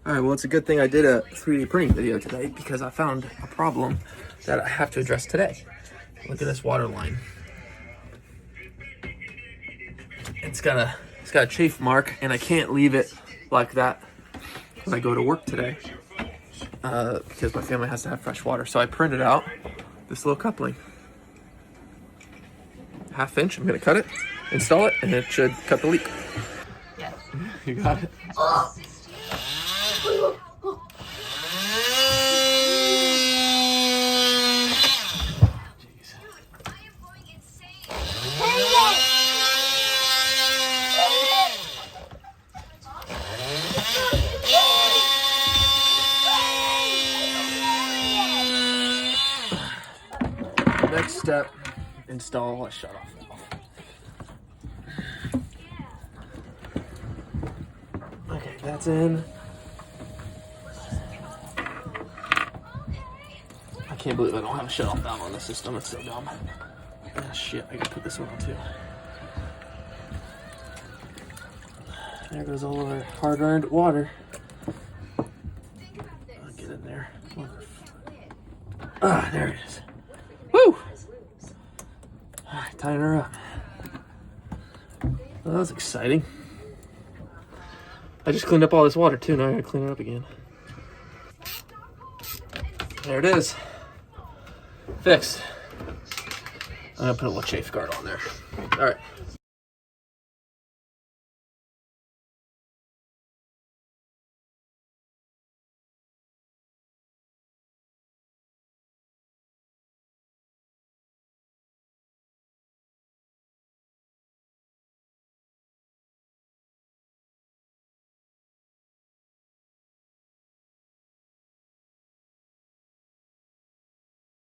All right, well, it's a good thing I did a 3D printing video today because I found a problem that I have to address today. Look at this water line. It's got a chafe mark, and I can't leave it like that when I go to work today because my family has to have fresh water. So I printed out this little coupling. 1/2 inch, I'm gonna cut it, install it, and it should cut the leak. Yes. You got it. Next step, install a shut-off valve. Okay, that's in. I can't believe I don't have a shut-off valve on the system. It's so dumb. Ah, shit, I gotta put this one on too. There goes all of our hard-earned water. I'll get in there. Ah, there it is. Woo! Alright, tying her up. Well, that was exciting. I just cleaned up all this water too, now I gotta clean it up again. There it is. Fixed. I'm gonna put a little chafe guard on there. Alright.